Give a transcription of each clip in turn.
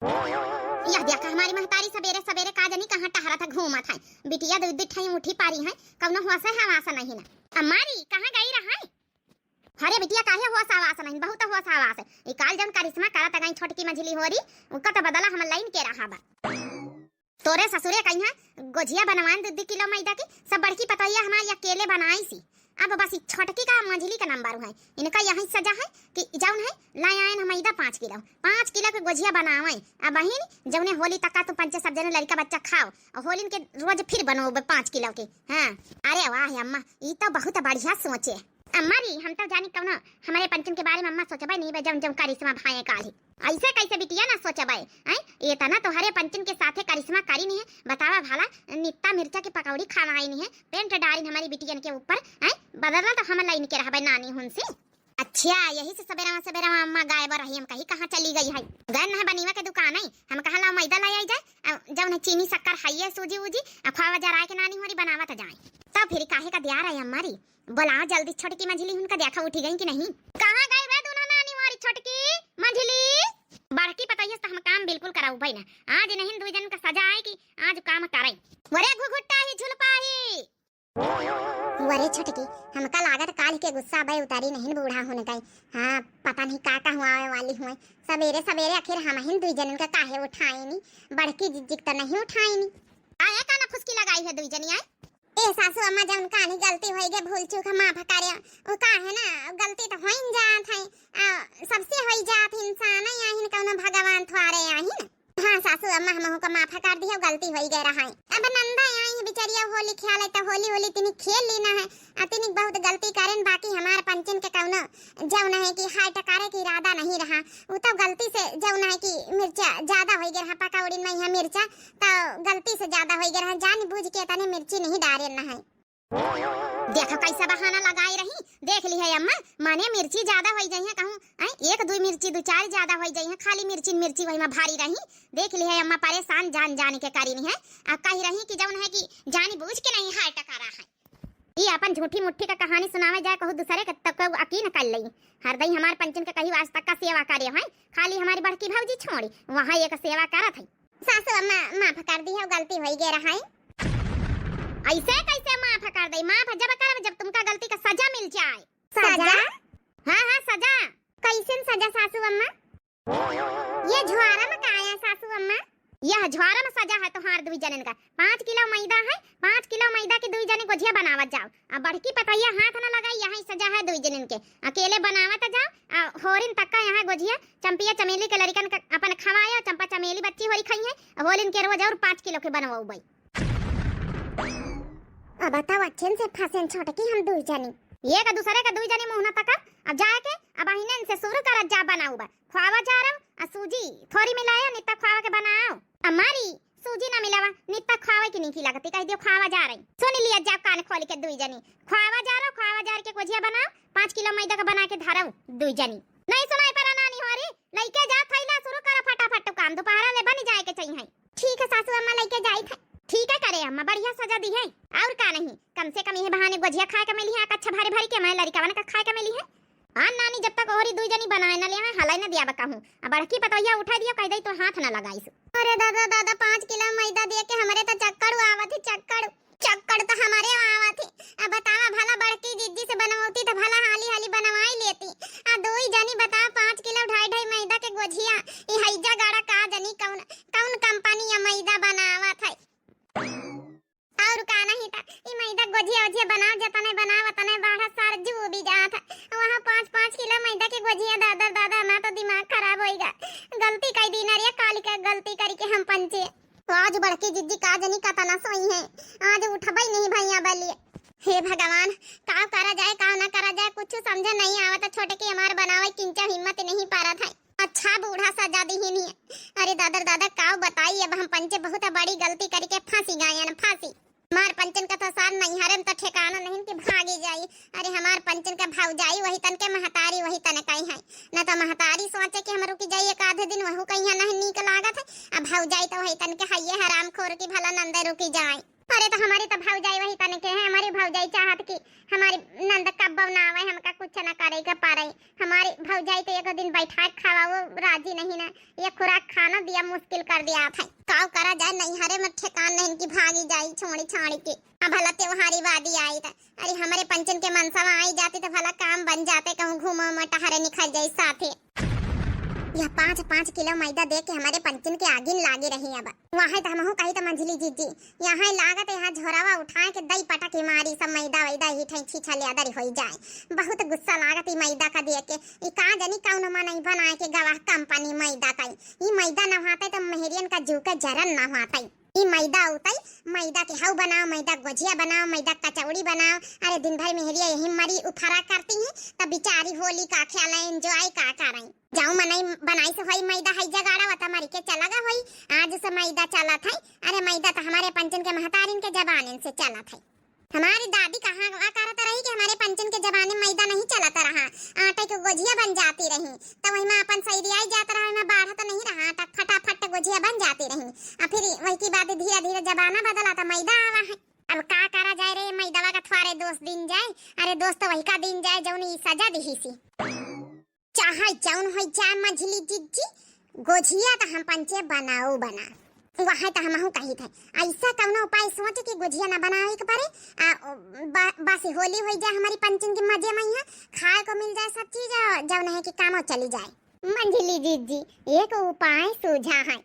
यह देखा हमारी महतारी सवेरे सवेरे का जानी कहाँ टहरा था घूमा था बिटिया दूध ठाई उठी पारी है कौनो हुआसा हवासा नहीं ना अम्मारी कहाँ गई रहा है। अरे बिटिया काहे हुआसा हवासा नहीं बहुत हुआसा हवास है ई काल जन करिश्मा करा तगाई छोटकी मझली होरी उनका तो बदला हम लाइन के रहा बा तोरे ससुरे कहिया गोजिया बनवान 2 किलो मैदा की सब बड़की पतैया हमारी अकेले बनाई सी अब बस छोटकी का मंझली का नंबर है इनका यही सजा है कि जौन है लाई आए ना मैदा 5 किलो के गोजिया बनावे अब बहिन जौने होली तक तो पंच सब जने लड़का बच्चा खाओ और होली के रोज फिर बनोगे 5 किलो के। हाँ अरे वाह अम्मा ये तो बहुत बढ़िया सोचे अम्मा री हम तो जानी कौन हमारे पंचन के बारे में अम्मा सोचबे नहीं जम जम करिश्मा भाई काली ऐसे कैसे बिटिया ना सोचबे ये तना तो हरे पंचन के साथे करिश्मा करी नहीं है बतावा भाला नित्ता मिर्चा की पकौड़ी खावाई नहीं है पेंट डारी हमारी बिटियन के ऊपर बदलना तो हम लाइन के रहबे नानी हुन से। अच्छा यही से सवेरा अम्मा गायब रही हम कहीं कहाँ चली गई है गन है बनीवा के दुकान है हम कहाँ ला मैदा लाई आई जाए जब चीनी शक्कर खाइए सूजी उजी खावा जरा के नानी हमारी बनावत जाए तब फिर काहे का दिया रही हमारी बोला जल्दी छोटकी मंझली उनका देखा उठी गई कि नहीं कहाँ गई रे दोनों नानी हमारी छोटकी मंझली बड़की पताइए तो हम काम बिल्कुल कराऊ भाई ना आज नहीं 2 जन का सजा है कि आज काम कराई वरे घुघुट्टा ही झुलपाही वरे छोटकी हमका लागत काल के गुस्सा भाई उतारी नहीं बूढ़ा होने का। हाँ पता नहीं का हुआ वाली हुए सवेरे सवेरे आखिर हम ही 2 जन का काहे उठाई नहीं बड़की जिज्जिक तो नहीं उठाई नहीं आया का ना फुसकी लगाई है 2 जनी आए ए सासू अम्मा जब उनका नहीं गलती होई गे भूल चूक माफ करे ओ का है ना गलती तो होई जात है सबसे होई जात इंसान है याहिन कौनो भगवान थवारे याहिन। हाँ सासू अम्मा हमहु का माफ कर दिया गलती होई गए रहा है अब नंदा आई है बेचारिया होली खेल है तो होली तिनी खेल लेना है तिनी बहुत गलती करें बाकी हमारे पंचन के कौनो जौन है कि हाय टकारे की इरादा नहीं रहा वो तो गलती से जौन है कि मिर्चा ज्यादा हो गया पकौड़ी में है मिर्चा तो गलती से ज्यादा हो गया जान बूझ के तने मिर्ची नहीं डाले ना है देखो कैसा बहाना लगाई रही देख ली है अम्मा माने मिर्ची ज्यादा हो जाई है कहूं 1-2 मिर्ची 2-4 ज्यादा हो जाई है खाली मिर्ची वही में भारी रही देख ली है अम्मा परेशान जान के करी नहीं है अब कही रही कि जौन है कि जानी बूझ के नहीं हाय टकारा है ये अपन झूठी मुट्ठी का कहानी सुनावे जाए कहूं दूसरे के तब को यकीन कर लई हर दई हमारे पंचन के कहीं आज तक का सेवा करे है खाली हमारी बड़की भौजी छोड़ी वहां एक सेवा करत है सासू अम्मा माफ कर दी है गलती हो गई रहा है ऐसे कैसे माफ कर दे माफ जब कर जब तुमका गलती का सजा मिल जाए सजा हाँ सजा कैसे सजा सासू अम्मा ये झुआरा में का आया सासू अम्मा यह झुआरा में सजा है तुम्हार 2 जनन का 5 किलो मैदा है 5 किलो मैदा के 2 जने गोजिया बनावत जाओ अब बड़की पतैया हाथ न लगाई यही सजा है 2 जनन के अकेले बनावत जाओ होरिन तक का यहाँ गोजिया चंपिया चमेली के लड़कन का अपन खवाया चंपा चमेली बच्ची होरी खाई है होलिन के रोज और 5 किलो के बनवाऊ भाई अब बताओ अच्छे से फंसे छोटकी हम 2 जनी ये का दूसरे का 2 जनी मुंह न तक अब जाके अब अहिनन से शुरू कर जा बनाऊ बा खावा जा रहा सूजी थोड़ी मिलाया नित्ता खावा के बनाओ हमारी सूजी ना मिलावा नित्ता खावा की नहीं लगती कह दियो खावा जा रही सुन लिया जा कान खोल के 2 जनी खावा जा रहा खावा जा के गोजिया बनाओ 5 किलो मैदा का बना के धराऊ 2 जनी नहीं सुनाई पर नानी होरी लइके जा थैला शुरू कर फटाफट काम दोपहर ले बन जाए के चाहिए ठीक है सासू अम्मा लइके जाई थे ठीक है करे अम्मा बढ़िया सजा दी है और का नहीं कम से कम ये बहाने गोजिया खाए का मिली है अच्छा भारी भारी के मैं लड़का का खाए का मिली है हाँ नानी जब तक और 2 जनी बनाए न ले हलाई न दिया बका हूं अब बड़की पतैया उठा दिया कह दई तो हाथ न लगाईस अरे दादा 5 किलो मैदा दे के हमरे तो चक्कर आवत है चक्कर तो हमारे आवत है अब बतावा भला बड़की जिद्दी से बनवाती तो भला हाली बनवाई लेती आ 2 जनी बता 5 किलो 2.5 मैदा के गोजिया ई हैजा गाड़ा का जनी कौन कंपनी या मैदा बनावत है और का नहीं था ई मैदा गोजिया बनाव जतने बनाव तने बाहर सार जू भी जात वहां 5 किलो मैदा के गोजिया दादा ना तो दिमाग खराब होएगा गलती कई दिन रे काली का गलती करी के हम पंचे आज बड़की जिज्जी का जनी का तना सोई है आज उठबई नहीं भैया बलिए हे भगवान का करा जाए का ना करा जाए कुछ समझ नहीं आवत छोटे के हमार बनावे किंचा हिम्मत नहीं पारा था अच्छा बूढ़ा सजा दी ही नहीं अरे दादा का बताई अब हम पंचे बहुत बड़ी गलती करके फांसी गए ना फांसी हमार पंचन का तो सार नहीं हरम तो ठिकाना नहीं कि भागी जाई अरे हमार पंचन का भाव जाई वही तन के महतारी वही तन कहीं है न तो महतारी सोचे कि हम रुकी जाइए एक आधे दिन वहु कहीं नहीं नीक लागत है अब भाव जाई तो वही तन के हइये हराम खोर की भला नंदे रुकी जाए अरे तो हमारी तो भौजाई वही तने के है, हमारी भौजाई चाहत कि हमारी नंद कब बनावे, हमका कुछ ना करे के पारे। हमारी भौजाई तो एक दिन बैठा खावा वो राजी नहीं ना, ये खुराक खाना दिया मुश्किल कर दिया था। काव करा जाए, नहीं हरे में ठेकान नहीं कि भागी जाई छोड़ी छाड़ी के। अब भला त्योहारी वादी आई था, अरे हमारे पंचन के मनसा आई जाती तो भला काम बन जाते, कहूँ घूमो मटहरे निकल जाए साथे। यह 5-5 किलो मैदा दे के हमारे पंचन के आगिन लागे रही। अब वहाँ तो हमहू कही तो मंझली जीजी यहाँ लागत यहाँ झोरावा उठाए के दई पटा के मारी सब मैदा वैदा ही छीछा ले आदरी हो जाए। बहुत गुस्सा लागत ई मैदा का देख के। ई का जानी कौन मा नहीं बनाए के गवाह कंपनी मैदा का। ई मैदा न होता तो मेहरियन का जू का जरन न होता। ई मैदा उताई मैदा के हाउ बनाओ, मैदा गुजिया बनाओ, मैदा कचौड़ी बनाओ। अरे दिन भर मेहरिया यही मरी उफरा करती हैं, तब बेचारी होली का ख्याल एंजॉय का करें। जाऊं मनाई बनाई से होई मैदा है जगाड़ा वता मरी के चलागा होई। आज से मैदा चला था। अरे मैदा तो हमारे पंचन के महतारिन के जबान से चला था। हमारी दादी कहाँ करत रही कि हमारे पंचन के जमाने मैदा नहीं चलता रहा, आटे की गुजिया बन जाती रही। तो वही में अपन सैरियाई जाता रहा, में बाढ़ तो नहीं रहा, तक फटाफट गुजिया बन जाती रही। और फिर वही की बात धीरे धीरे जमाना बदला तो मैदा आवा है। अब का करा जाए रे, मैदावा का थोड़े दोस्त दिन जाए। अरे दोस्त तो वही का दिन जाए जौन ई सजा दिही सी। चाहे जौन हो जाए मंझली जीजी, गुजिया तो हम पंचे बनाओ बना। वहाँ तो हमहू कही थे ऐसा कौन उपाय सोच के गुजिया न बनावे के पड़े। बस होली हो जाए हमारी पंचन के मजे में यहाँ खाए को मिल जाए सब चीज, जब नहीं कि कामों चली जाए। मंझली दीदी एक उपाय सूझा है।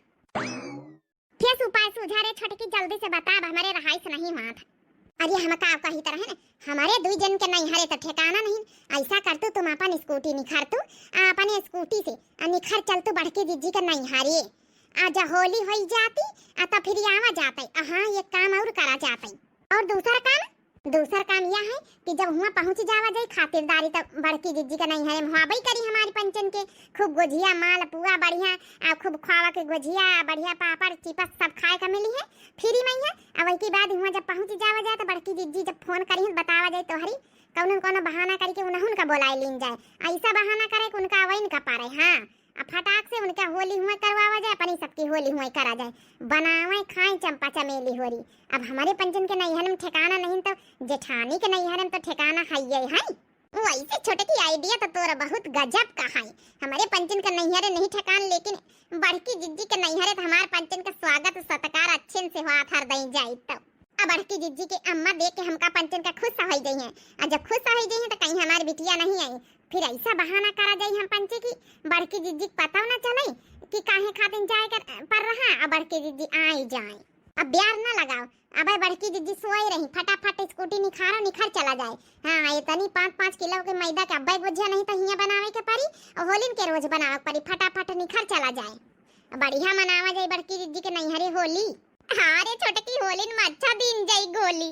फिर उपाय सूझा रे छोटकी, जल्दी से बता, हमारे रहाई से नहीं हुआ था। अरे हम का कही तरह है ना, हमारे दुई जन के नहीं हरे तो ठिकाना नहीं। ऐसा कर तू, तुम अपन स्कूटी निखर तू, अपने स्कूटी से निखर चल तू बड़की दीदी का नहीं हारे। आजा होली हो जाती तो फिर आवा जाते। हाँ ये काम और करा जाते। और दूसरा काम यह है कि जब वहाँ पहुँच जावा जाए खातिरदारी तो बड़की दीदी का नहीं है वहाँ भी करी हमारी पंचन के खूब गुजिया माल पुआ बढ़िया, खूब खावा के गुजिया बढ़िया पापड़ चिपस सब खाए का मिली है फ्री में है। अब वही के बाद वहाँ जब पहुँच जावा जाए तो बड़की दीदी जब फोन करी बतावा जाए तो हरी कौन बहाना करके उनका बोलाए लीन जाए। ऐसा बहाना करे कि उनका वही न पारे। हाँ अब फटाक से उनका होली हुआ करवावा जाए, अपनी सबकी होली हुआ करा जाए, बनावे खाए चंपा चमेली होरी। अब हमारे पंचन के नैहर में ठिकाना नहीं तो जेठानी के नैहर में तो ठिकाना है है। वैसे छोटे की आइडिया तो तोरा बहुत गजब का है। हमारे पंचन का नैहर नहीं ठिकान, लेकिन बड़की जिज्जी के नैहर तो हमारे पंचन का स्वागत सत्कार अच्छे से हुआ था दई जाए। तो अब बड़की जिज्जी के अम्मा देख के हमका पंचन का खुश हो गई है। और जब खुश हो गई है तो कहीं हमारी बिटिया नहीं आई, फिर ऐसा बहाना करा जाए हम पंचे की बड़की जिज्जी पता ना चले कि काहे खातिर जाए कर पर रहा। अब बड़की जिज्जी आई जाए, अब ब्यार ना लगाओ। अब बड़की जिज्जी सोई रही, फटाफट स्कूटी निखर चला जाए। हाँ इतनी 5-5 किलो के मैदा के अब्बे गुजिया नहीं तो हिया बनावे के परी और होली के रोज बनावे परी, फटाफट निखर चला जाए, बढ़िया मनावा जाए बड़की जिज्जी के नैहरे होली। हाँ रे छोटकी होली में अच्छा दिन जाई गोली।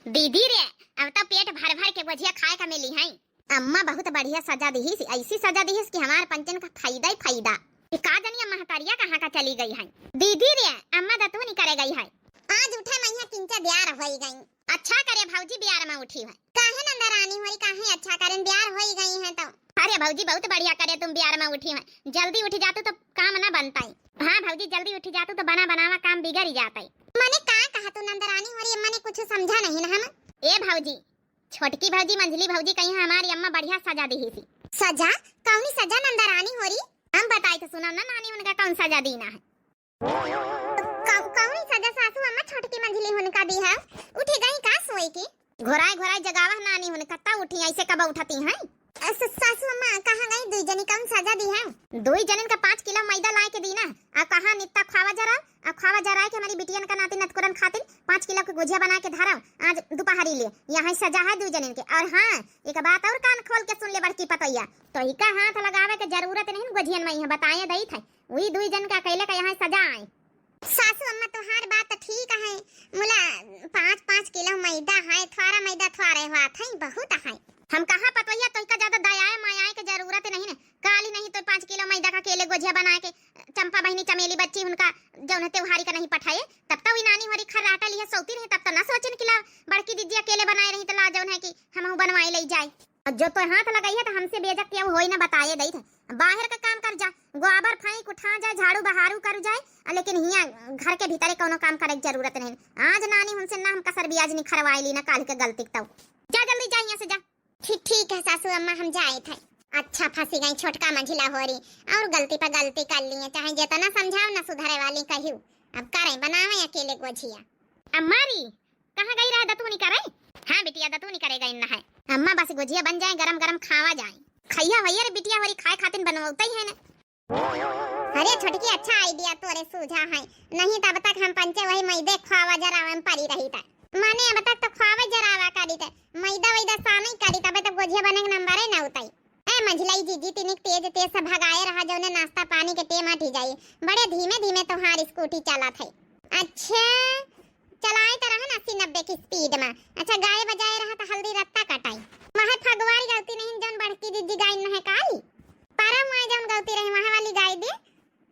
दीदी रे अब तो पेट भर भर के गुजिया खाए का मिली है। अम्मा बहुत बढ़िया सजा दी, ऐसी सजा दी कि हमारे पंचन का फायदा ही फायदा। का जानी अम्मा हतारिया कहाँ का चली गई है। दीदी रे अम्मा दतू नहीं करे गई है। आज उठे मैया किंचा ब्यार हो गई। अच्छा करे भौजी ब्यार में उठी है। काहे नंदरानी होई काहे अच्छा करें ब्यार हो गई है। तो अरे भौजी बहुत बढ़िया करे तुम ब्यार में उठी है। जल्दी उठ जाते तो काम ना बन पाई। हाँ भौजी जल्दी उठ जाते तो बना बनावा काम बिगड़ ही जाता है। मैंने कहा तू नंदरानी हो रही, अम्मा ने कुछ समझा नहीं ना। हम ए भौजी छोटकी भौजी मंझली भौजी कहीं हमारी अम्मा बढ़िया सजा दी थी। सजा कौन सजा नंदरानी हो रही? हम बताई तो सुनो ना नानी उनका कौन सजा दीना है। कौन सजा सासू अम्मा छोटकी मंझली उनका दी है? उठी गई का सोई की? घोराए जगावा नानी उनका कत्ता उठी ऐसे कब उठती हैं? सासू अम्मा कहाँ गई? दुई जनी कौन सजा दी है? दुई जनन का 5 किलो मैदा लाए के दी ना। आ कहाँ नित्ता खावा जरा के हमारी बिटियन का नाती नतकुरन खातिर 5 किलो के गुजिया बना के धरा आज दोपहरी ले यहाँ सजा है दुई जनन के। और हाँ एक बात और कान खोल के सुन ले बड़की पतैया, तो ही का हाथ लगावे के जरूरत नहीं गुजियन में बताए दई थे वही दुई जन का अकेले का यहाँ सजा आए। सासू अम्मा तुम्हार बात तो ठीक है, मुला 5-5 किलो मैदा है, थोड़ा मैदा थोड़े हुआ था बहुत है। हम कहाँ पतवैया तो का ज्यादा दयाए मायाए के जरूरत नहीं है। काली नहीं तो 5 किलो मैदा का केले गुजिया बना के चंपा बहनी चमेली बच्ची उनका जौन त्योहारी का नहीं पठाए तब तो नानी हमारी खर्राटा ली है सौती नहीं तब तो ना सोचन कि ला बड़की दीदी अकेले बनाए रही तो ला जौन है कि हम बनवाए ले जाए। जो तो हाथ लगाई है तो हमसे बेइज्जती अब होई ना बताए दई थे। बाहर का काम कर जा गोबर फेंक उठा जाए, झाड़ू बहारू कर जाए, लेकिन हिया घर के भीतर कोनो काम करे की जरूरत नहीं। आज नानी हमसे ना हम कसर ब्याज नहीं खरवाई ना काल के गलती तब। जा जल्दी जा यहाँ से जा। ठीक है सासू अम्मा, हम जाए थे। अच्छा फंसी गई छोटका मंझिला हो रही और गलती पर गलती कर ली, चाहे जितना समझाओ ना सुधारे वाली कहियो। अब करे बनावे अकेले गोझिया। अम्मारी कहाँ गई रहा दतू नहीं करे? हाँ बिटिया दतू नहीं करेगा इन्ना है। अम्मा बस गोझिया बन जाए, गरम गरम खावा जाए। खैया भैया रे बिटिया हमारी खाए खातिर बनवाता ही है ना। अरे छोटकी अच्छा आइडिया तोरे सूझा है, नहीं तब तक हम पंचे वही मैदे खावा जरावा में पड़ी रही था। माने अब तक तो खावा जरावा करी थे, मैदा वैदा सानी करी तब तक गोझिया बने के नंबर है ना उताई। ए मंझलाई जीजी तिनिक तेज तेज से भगाए रहा जौने नाश्ता पानी के टेम हटी जाई। बड़े धीमे धीमे तोहार स्कूटी चला थे। अच्छा चलाए तो रहा 80-90 की स्पीड में। अच्छा गाय बजाए रहा तो हल्दी रत्ता कटाई। वहाँ फगवारी गलती नहीं जौन बढ़ती दीदी गाय न है काली पारा में जौन गलती रही वहाँ वाली गाय दे।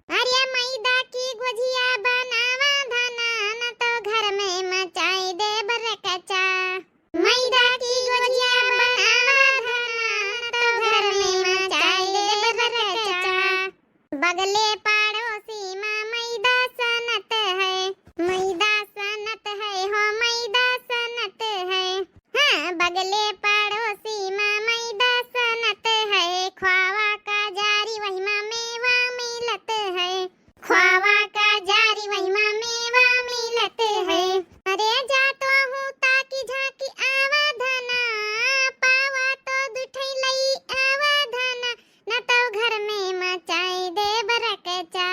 अरे मैदा की गोझिया बनावा धना न तो घर में मचाई दे बरकचा। मैदा की गोझिया बनावा धना तो घर में मचाई दे बरकचा। बगले पड़ोसी माँ मैदा सनत है, मैदा सनत है हो मैदा सनत है। हाँ बगले पड़ोसी माँ मैदा सनत है, ख्वावा का जारी वही माँ मेवा मिलत है, ख्वावा का जारी वही माँ मेवा मिलत है। अरे जा तो हूँ ताकि झाकी आवा धना, पावा तो दुठई लई आवा धना न तो घर में मचाई दे बरकचा।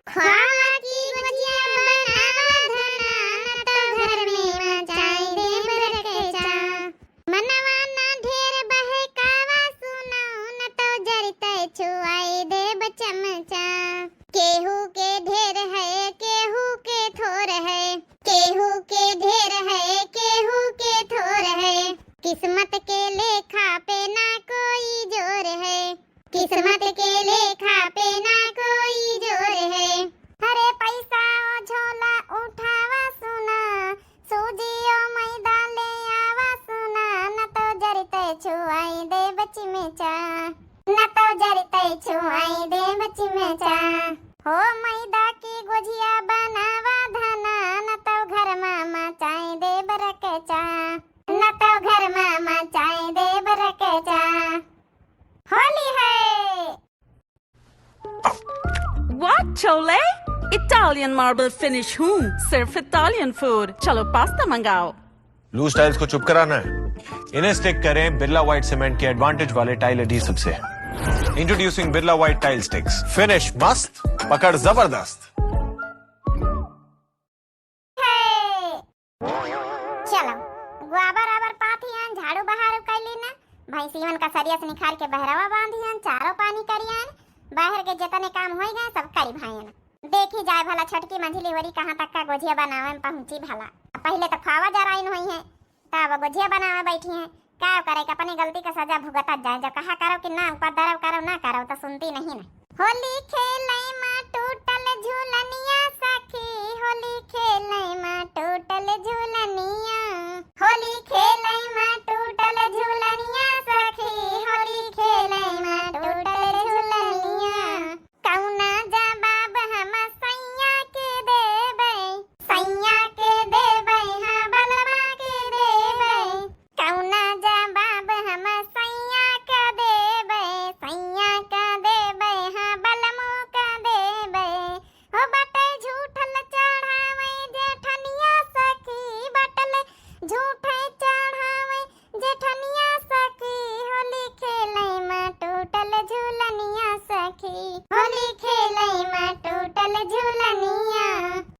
ख्वावा की गोझिया बनावा धना न तो घर में मचाई दे बरकचा। मनवा ना ढेर बहकावा सुनाओ न तो जरते छुआई दे बचमचा। केहू के ढेर है केहू के थोर है, केहू के ढेर है केहू के थोर है। किस्मत के लेखा पे ना कोई जोर है, किस्मत के लेखा पे ना कोई जोर है। अरे पैसा ओ झोला उठावा सुना, सूजी ओ मैदा ले आवा सुना न तो जरते छुआई दे बची में चा, न तो जरते छुआई दे बची में चा। हो मैदा की गोझिया बनावा धना न तो घर में मचाई दे बरकचा, न तो घर में मचाई दे बरकचा। होली है। What, Chole? Italian marble finish हूँ, सिर्फ Italian food। चलो पास्ता मंगाओ। लूज टाइल्स को चुप कराना है, इन्हें स्टिक करें बिरला व्हाइट सीमेंट के एडवांटेज वाले टाइल एडहेसिव से। Introducing Birla white tile sticks, finish मस्त, पकड़ जबरदस्त। चलो गोबर आबर पाथियान झाड़ू बहारू कैली ना, भैंसियन का सरिया से निखार के बहरवा बांधियन, चारों पानी करियन, बाहर के जितने काम होई गए सब करी भाईन। देखी जाए भला छटकी मंझली वरी कहाँ तक का गोझिया बनावे में पहुंची भला। पहले तो खावा जराइन हुई है, तब गोझिया बनावे बैठी है। क्या करे कि अपनी गलती का सजा भुगता जाए, जब कहा करो कि ना उपद्रव करो ना करो तो सुनती नहीं ना। होली खेलई माँ टूटल झूलनिया सखी, होली खेलई माँ टूटल झूलनिया, होली खेलई माँ टूटल झूलनिया सखी, होली खेलई माँ टूटल झूलनिया। कौना जवाब हम सैया के देबै, सैया के देबै हाँ बलमा के देबै। कौना जवाब हम सैया का देबै, सैया का देबै हाँ बलमो का देबै। हो बटे झूठल चढ़ावे जेठनिया सखी, बटल झूठे चढ़ावे जेठनिया सखी, होली खेलई माँ टूटल झूलनिया सखी, होली खेलई माँ टूटल झूलनिया,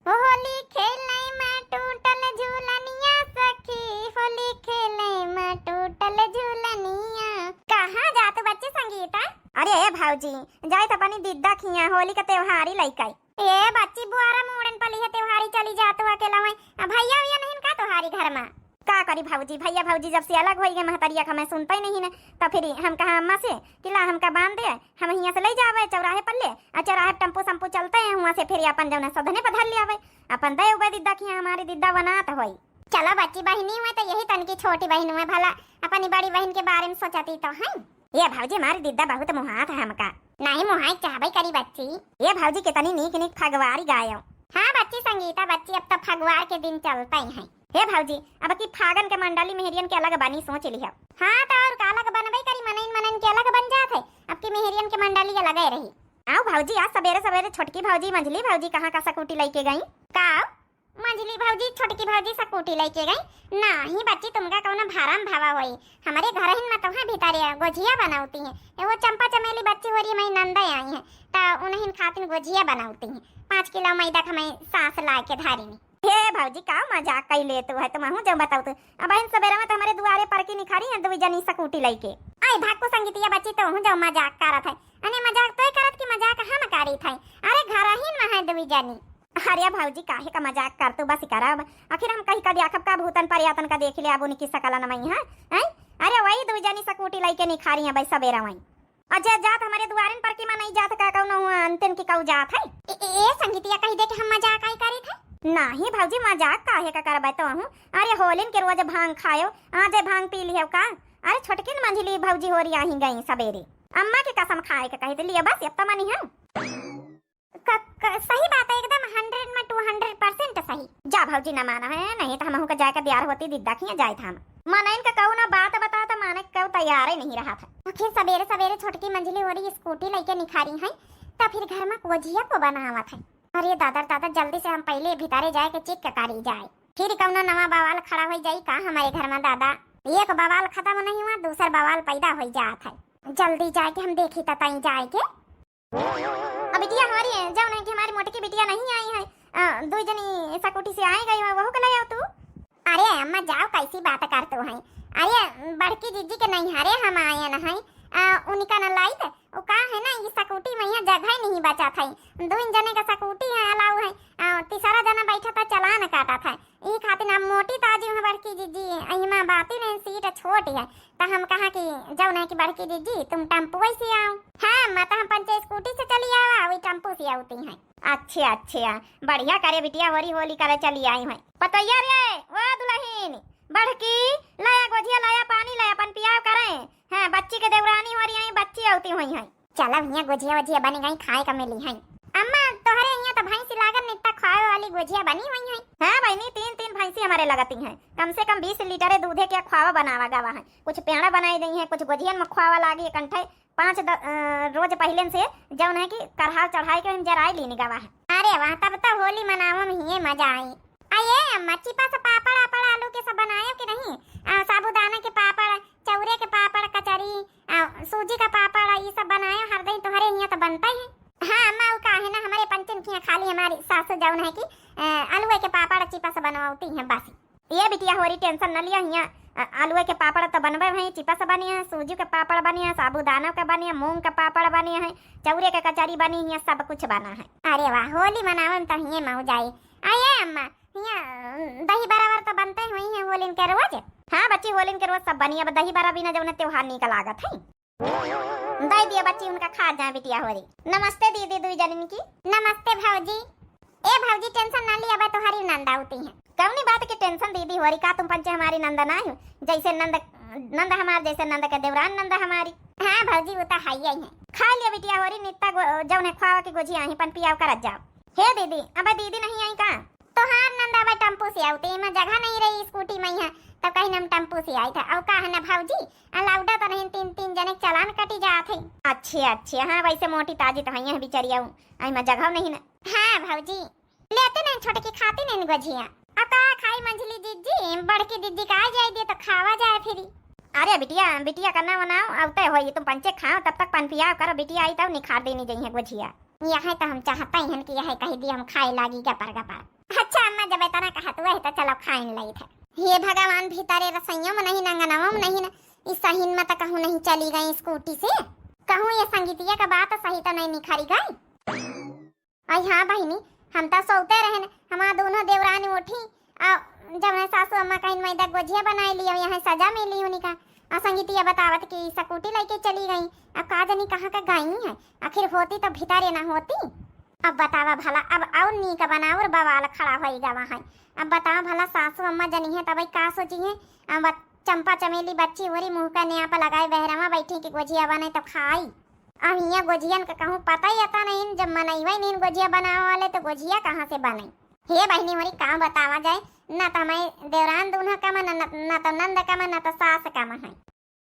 होली खेलई माँ टूटल झूलनिया सखी, होली खेलई माँ टूटल झूलनिया। कहाँ जात बच्चे संगीता? अरे भाऊजी जाए तो अपनी दिद्दा खिया, होली का त्योहारी लइकाई। ए बच्ची बुआरा मोड़न पली है त्योहारी चली जात हुआ अकेला में, भैया भैया नहीं का त्योहारी घर में। का करी भाऊजी, भैया भाऊजी जब से अलग हो गए महतरिया का मैं सुनता ही नहीं ना, तो फिर हम कहा अम्मा से कि ला हमका बांध दे, हम यहाँ से ले जावे चौराहे पर ले, और चौराहे टम्पो संपो चलते हैं वहाँ से फिर अपन जौना सदने पर धर ले आवे, अपन दे उबे दिद्दा की हमारी दिद्दा बनात होई। चलो बच्ची बहनी हुए तो यही तन की छोटी बहन हुए भला अपनी बड़ी बहन के बारे में सोचती तो है। ये भाऊजी हमारी दिद्दा बहुत मुहात है हमका, नहीं मोहाई चाहबे करी बच्ची। ये भौजी कितनी नीक नीक फगवारी गायो। हाँ बच्ची संगीता बच्ची, अब तो फगवार के दिन चलता ही है। हे भौजी अब की फागन के मंडली मेहरियन के अलग बनी सोच लिया। हाँ तो और अलग बनबे करी, मनइन मनइन के अलग बन जात है। अब की मेहरियन के मंडली अलग ही रही। आओ भौजी आज सवेरे सवेरे छोटकी भौजी मंझली भौजी कहाँ का स्कूटी लेके गई? का मंझली भौजी छोटकी भौजी स्कूटी लेके गई? नहीं बच्ची तुमका कौन भाराम भावा होई। हमारे घर हिन में तो है भीतर गोजिया बनावती है। वो चंपा चमेली बच्ची हो रही, मैं नंदा आई है तो उन्हें खातिर गोजिया बनावती है। 5 किलो मैदा का मैं सास ला के धारी में। हे भौजी का मजाक कई ले तू है, तुम हूं जब बताओ तो। अब इन सवेरे में तो हमारे दुआरे पर की निखारी है दो जनी स्कूटी लेके। आई भाग को संगीतिया बच्ची तो हूं जब मजाक करत है। अने मजाक तो करत की मजाक हम करी थई। अरे घर हिन में है दो जनी। अरे भौजी काहे का मजाक कर तू बस करा। आखिर हम कहीं का देखब का भूतन पर्यटन का देख ले अब उनकी सकला न मई है। अरे वही दो जनी स्कूटी लेके निखारी है भाई सवेरा वही। अजय जात हमारे दुआरे पर की नहीं जात का कौन अंतिम की कऊ जात है। ए संगीतिया कही दे कि हम मजाक आई करी थे। नहीं भौजी मजाक काहे का करबै तो हूं। अरे होलिन के रोज भांग खायो, आज भांग पी लियो का? अरे छोटकिन मंझली भौजी हो रही ही गई सवेरे। अम्मा की कसम खाए के कही लिए बस अब तो मनी है। सही बात है एकदम 100 में 200% सही। जा भौजी न माना है, नहीं तो हम का जाकर तैयार होती दिद्दा की जाए था। मनइन का कहू ना बात बता तो माने क्यों तैयार ही नहीं रहा था। आखिर सवेरे सवेरे छोटकी मंझली हो रही स्कूटी लेके निखारी है तो फिर घर में गोजिया को बनावत है। अरे दादा दादा जल्दी से हम पहले भीतरे जाए के चेक करी जाए, फिर कौनो नवा बवाल खड़ा हो जाई का हमारे घर में। दादा एक बवाल खत्म नहीं हुआ दूसरा बवाल पैदा हो जात है। जल्दी जाए के हम देखी तई जाए के। अब बिटिया हमारी है जाओ नहीं कि हमारी मोटी की बिटिया नहीं आई है, दो जनी स्कूटी से आई गई है वो कल आओ तू। अरे अम्मा जाओ कैसी बात करते हो। अरे बड़की जीजी के नहीं हरे हम आए न है उनका न लाई थे वो का है ना ये स्कूटी में यहाँ जगह नहीं बचा था। 2 जने का स्कूटी है अलाउ है, तीसरा जना बैठा था चलान काटा था। ये खातिर हम मोटी ताजी है बड़की जीजी अहिमा बाती नहीं सीट छोटी है तो हम कहा कि जाओ ना कि बड़की जीजी तुम टेम्पो से आओ। हाँ मत हम पंचे स्कूटी से चली आओ वही टेम्पो से आती है। अच्छा अच्छा बढ़िया करे बिटिया होरी होली करे चली आई है। पतैया रे वो दुल्हन बड़की लाया गोजिया लाया पानी लाया पन पिया करे। हाँ बच्ची के देवरानी हो रही है बच्ची आती हुई है। चलो भैया गोजिया वजिया बनी गई खाए का मिली है। अम्मा तोहरे यहाँ तो भैंसी लागत नित्ता खाए वाली गोजिया बनी हुई है। हाँ बहनी 3 भैंसी हमारे लगती हैं, कम से कम 20 लीटर दूधे के खुआवा बनावा गवा है। कुछ पेड़ा बनाई गई है, कुछ गोजियन में खुआवा लागी कंठे 5 रोज पहले से जौन है कि करहा चढ़ाई के हम जराई लीनी गवा है। अरे वाह तब तो होली मनावा में ही मजा आई। आये अम्मा चिपा से पापड़ आपड़ आलू के सब बनाए कि नहीं? साबूदाना के पापड़, चौरे के पापड़, कचरी, सूजी का पापड़ ये सब बनाए हर दिन तुम्हारे यहाँ तो बनता ही है। हाँ अम्मा वो का है ना हमारे पंचन की खाली हमारी सासू जौन है कि आलू के पापड़ चिपा से बनवाती है बस। ये बिटिया हो रही टेंशन न लिया यहाँ आलू के पापड़ तो बनवे हैं, चिपा से बनी है, सूजी के पापड़ बनी है, साबूदाना के बनी है, मूंग के पापड़ बनी है, चौरे के कचरी बनी है, सब कुछ बना है। अरे वाह होली मनावन तो ये मऊ जाए। आये अम्मा यहाँ दही बराबर तो बनते हुई है होलिन के रोज। हाँ बच्ची होलिन के रोज सब बनी। अब दही बरा बिना जब त्योहार निकल लागत है दही दिया बच्ची उनका खा जाए बिटिया हो रही। नमस्ते दीदी दुई जनिन की। नमस्ते भाजी। ए भाजी टेंशन ना लिया तुम्हारी नंदा होती है। कौनी बात की टेंशन दीदी हो रही का तुम पंचे हमारी नंदा ना हो जैसे नंदा हमारे जैसे नंदा के देवरान नंदा हमारी। हाँ भाजी वो तो है ही है। खा लिया बिटिया हो रही नित्ता जौन है खुआवा की गोजी आई पन पिया कर जाओ। हे दीदी अब दीदी नहीं आई का? तो हाँ नंदा भाई टेम्पो से आते में जगह नहीं रही स्कूटी में है तो कहीं हम टेम्पो से आए थे। और का है ना भाजी अलाउडा तो नहीं 3 जने चालान कटी जाते। अच्छे अच्छे हाँ वैसे मोटी ताजी तो है बिचारिया आई में जगह नहीं ना। हाँ भाजी लेते नहीं छोटे की खाती नहीं गोजिया। अब का खाई मंझली दीदी बड़की दीदी का आ जाए दे तो खावा जाए फिर। अरे बिटिया बिटिया करना बनाओ अब तो हो तुम पंचे खाओ तब तक पन पिया करो बिटिया आई तब निखार देनी चाहिए गोजिया। यह तो हम चाहते हैं कि यह कह दिया हम खाए लागी गपर गपर। अच्छा अम्मा जब इतना कहा तो तो चलो खाइन लई थे। हे भगवान भीतरे रसोइयों में नहीं नंगनवों में नहीं ना इस सहीन में तो कहूँ नहीं चली गई स्कूटी से। कहूँ ये संगीतिया का बात सही तो नहीं निखारी गई। आई हाँ बहनी हम तो सोते रहे हमारा दोनों देवरानी उठी जब सासू अम्मा कहीं मैदा गोजिया बनाई लिया यहाँ सजा मिली उन्हीं का। संगीतिया बतावत कि स्कूटी लेके चली गई। अब का जानी कहाँ का गई है आखिर होती तो भीतरे ना होती। अब बतावा भला अब और नी का बनाओ और बवाल खड़ा होएगा वहाँ। अब बताओ भला सासू अम्मा जनी है तब का सोची है। अब चंपा चमेली बच्ची हो रही मुँह का न्याप लगाए बहरावा बैठी की गोजिया बने तो खाई। अब यहाँ गोजियन का कहूँ पता ही आता नहीं, जब मनईवा नहीं गोजिया बनावे वाले तो गोजिया कहाँ से बने। हे बहनी मोरी कहाँ बतावा जाए, ना तो हमारे देवरान दूल्हा का मन, ना तो नंद का मन, ना तो सास का मन है।